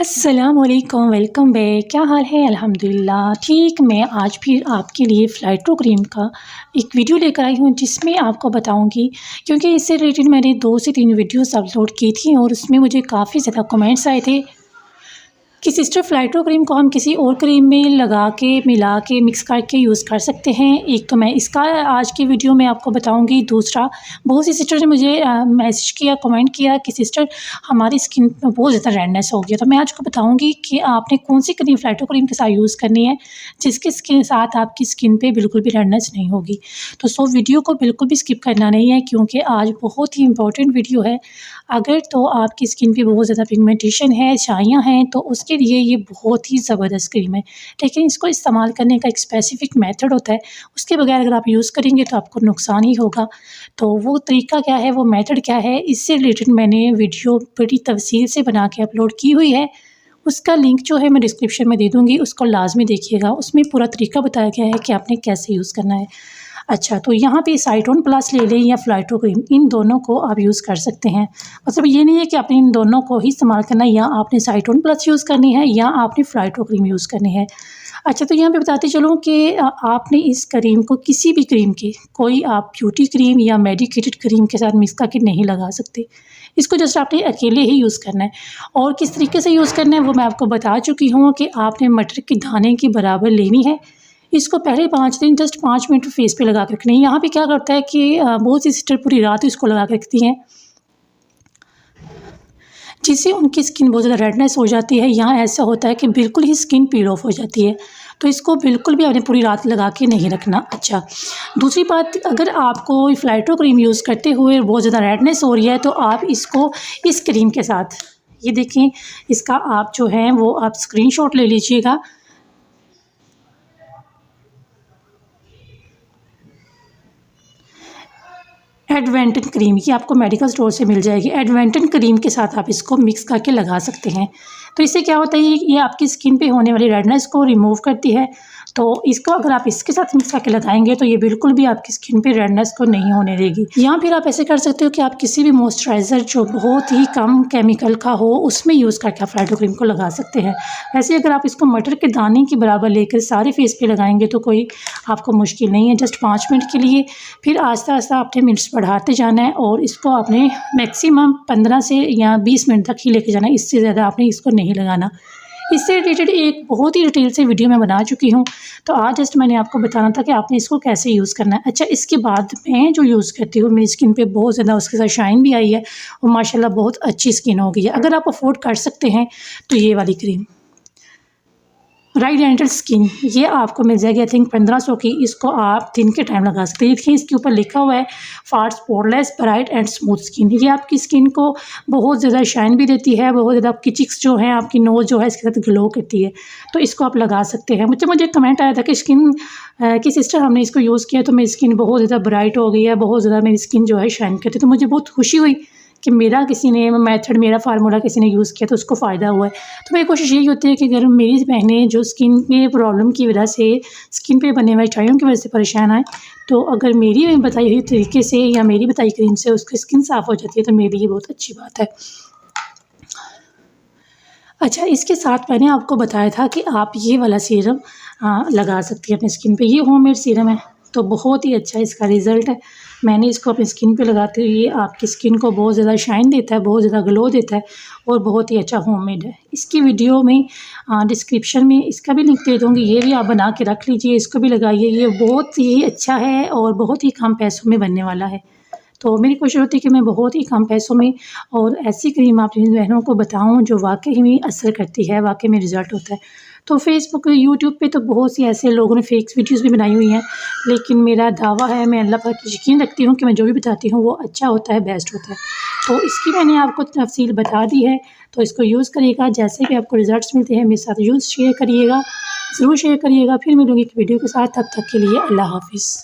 अस्सलामुअलैकुम, welcome back. क्या हाल है? अल्हम्दुलिल्लाह ठीक। मैं आज फिर आपके लिए फ़्लाइट्रो क्रीम का एक वीडियो लेकर आई हूँ जिसमें आपको बताऊँगी, क्योंकि इससे रिलेटेड मैंने 2 से 3 वीडियोस अपलोड की थी और उसमें मुझे काफ़ी ज़्यादा कमेंट्स आए थे कि सिस्टर फ़्लाइट्रो क्रीम को हम किसी और क्रीम में लगा के मिला के मिक्स करके यूज़ कर सकते हैं। एक तो मैं इसका आज की वीडियो में आपको बताऊंगी। दूसरा, बहुत सी सिस्टर ने मुझे मैसेज किया, कमेंट किया कि सिस्टर हमारी स्किन में बहुत ज़्यादा रेडनेस हो गया। तो मैं आज को बताऊंगी कि आपने कौन सी क्रीम फ़्लाइट्रो क्रीम के साथ यूज़ करनी है जिसके स्किन साथ आपकी स्किन पर बिल्कुल भी रेडनेस नहीं होगी। तो सो वीडियो को बिल्कुल भी स्किप करना नहीं है, क्योंकि आज बहुत ही इंपॉर्टेंट वीडियो है। अगर तो आपकी स्किन पे बहुत ज़्यादा पिगमेंटेशन है, छाइयाँ हैं, तो उसके लिए ये बहुत ही ज़बरदस्त क्रीम है। लेकिन इसको इस्तेमाल करने का एक स्पेसिफ़िक मेथड होता है, उसके बगैर अगर आप यूज़ करेंगे तो आपको नुकसान ही होगा। तो वो तरीका क्या है, वो मेथड क्या है, इससे रिलेटेड मैंने वीडियो बड़ी तफसील से बना के अपलोड की हुई है। उसका लिंक जो है मैं डिस्क्रिप्शन में दे दूँगी, उसको लाज़मी देखिएगा। उसमें पूरा तरीका बताया गया है कि आपने कैसे यूज़ करना है। अच्छा, तो यहाँ पे साइटोन प्लस ले लें या फ़्लाइट्रो क्रीम, इन दोनों को आप यूज़ कर सकते हैं। मतलब ये नहीं है कि आपने इन दोनों को ही इस्तेमाल करना है, या आपने साइटोन प्लस यूज़ करनी है या आपने फ़्लाइट्रो क्रीम यूज़ करनी है। अच्छा, तो यहाँ पे बताते चलूँ कि आपने इस क्रीम को किसी भी क्रीम के, कोई आप ब्यूटी क्रीम या मेडिकेटेड क्रीम के साथ मिक्स करके नहीं लगा सकते। इसको जस्ट आपने अकेले ही यूज़ करना है। और किस तरीके से यूज़ करना है वो मैं आपको बता चुकी हूँ कि आपने मटर के दाने के बराबर लेनी है। इसको पहले 5 दिन जस्ट 5 मिनट फेस पे लगा के रखना है। यहाँ पे क्या करता है कि बहुत सी सिस्टर पूरी रात इसको लगा के रखती हैं, जिससे उनकी स्किन बहुत ज़्यादा रेडनेस हो जाती है। यहाँ ऐसा होता है कि बिल्कुल ही स्किन पील ऑफ हो जाती है। तो इसको बिल्कुल भी आपने पूरी रात लगा के नहीं रखना। अच्छा, दूसरी बात, अगर आपको फ़्लाइट्रो क्रीम यूज़ करते हुए बहुत ज़्यादा रेडनेस हो रही है, तो आप इसको इस क्रीम के साथ, ये देखें, इसका आप जो है वो आप स्क्रीनशॉट ले लीजिएगा। एडवेंटन क्रीम, ये आपको मेडिकल स्टोर से मिल जाएगी। एडवेंटन क्रीम के साथ आप इसको मिक्स करके लगा सकते हैं। तो इससे क्या होता है, ये आपकी स्किन पे होने वाली रेडनेस को रिमूव करती है। तो इसको अगर आप इसके साथ मिक्स करके लगाएंगे तो ये बिल्कुल भी आपकी स्किन पे रेडनेस को नहीं होने देगी। या फिर आप ऐसे कर सकते हो कि आप किसी भी मॉइस्चराइज़र जो बहुत ही कम केमिकल का हो उसमें यूज़ करके आप फ़्लाइट्रो क्रीम को लगा सकते हैं। वैसे अगर आप इसको मटर के दाने के बराबर लेकर सारे फेस पे लगाएंगे तो कोई आपको मुश्किल नहीं है। जस्ट 5 मिनट के लिए, फिर आहिस्ता आहिस्ता आपने मिनट्स बढ़ाते जाना है और इसको आपने मैक्सिमम 15 से या 20 मिनट तक ही लेके जाना है। इससे ज़्यादा आपने इसको नहीं लगाना। इससे रिलेटेड एक बहुत ही डिटेल से वीडियो मैं बना चुकी हूँ, तो आज जस्ट मैंने आपको बताना था कि आपने इसको कैसे यूज़ करना है। अच्छा, इसके बाद मैं जो यूज़ करती हूँ, मेरी स्किन पे बहुत ज़्यादा उसके साथ शाइन भी आई है और माशाल्लाह बहुत अच्छी स्किन हो गई है। अगर आप अफोर्ड कर सकते हैं तो ये वाली क्रीम राइडेंटल स्किन, ये आपको मिल जाएगी आई थिंक 1500 की। इसको आप दिन के टाइम लगा सकते हैं। देखिए इसके ऊपर लिखा हुआ है fast poreless bright and smooth skin. ये आपकी स्किन को बहुत ज़्यादा शाइन भी देती है, बहुत ज़्यादा आपकी चिक्स जो हैं, आपकी नोज़ जो है इसके साथ ग्लो करती है। तो इसको आप लगा सकते हैं। मुझे कमेंट आया था कि स्किन कि सिस्टर हमने इसको यूज़ किया तो मेरी स्किन बहुत ज़्यादा ब्राइट हो गई है, बहुत ज़्यादा मेरी स्किन जो है शाइन करती है। तो मुझे बहुत खुशी हुई कि मेरा किसी ने मेथड, मेरा फार्मूला किसी ने यूज़ किया तो उसको फ़ायदा हुआ है। तो मेरी कोशिश यही होती है कि अगर मेरी बहनें जो स्किन में प्रॉब्लम की वजह से, स्किन पे बनने वाली छाइयों की वजह से परेशान आए, तो अगर मेरी बताई हुई तरीके से या मेरी बताई क्रीम से उसकी स्किन साफ़ हो जाती है तो मेरे लिए बहुत अच्छी बात है। अच्छा, इसके साथ मैंने आपको बताया था कि आप ये वाला सीरम लगा सकती हैं अपनी स्किन पे। ये होममेड सीरम है, तो बहुत ही अच्छा इसका रिज़ल्ट है। मैंने इसको अपनी स्किन पे लगाते हुए, ये आपकी स्किन को बहुत ज़्यादा शाइन देता है, बहुत ज़्यादा ग्लो देता है और बहुत ही अच्छा होममेड है। इसकी वीडियो में डिस्क्रिप्शन में इसका भी लिंक दे दूँगी, ये भी आप बना के रख लीजिए, इसको भी लगाइए। ये बहुत ही अच्छा है और बहुत ही कम पैसों में बनने वाला है। तो मेरी कोशिश होती है कि मैं बहुत ही कम पैसों में और ऐसी क्रीम अपनी बहनों को बताऊं जो वाकई में असर करती है, वाकई में रिज़ल्ट होता है। तो फेसबुक, यूट्यूब पे तो बहुत सी ऐसे लोगों ने फेक वीडियोस भी बनाई हुई हैं, लेकिन मेरा दावा है, मैं अल्लाह पर यकीन रखती हूँ कि मैं जो भी बताती हूँ वो अच्छा होता है, बेस्ट होता है। तो इसकी मैंने आपको तफसील बता दी है, तो इसको यूज़ करिएगा। जैसे भी आपको रिज़ल्ट्स मिलते हैं मेरे साथ शेयर करिएगा, ज़रूर शेयर करिएगा। फिर मिलूँगी एक वीडियो के साथ, तब तक के लिए अल्लाह हाफ़िज़।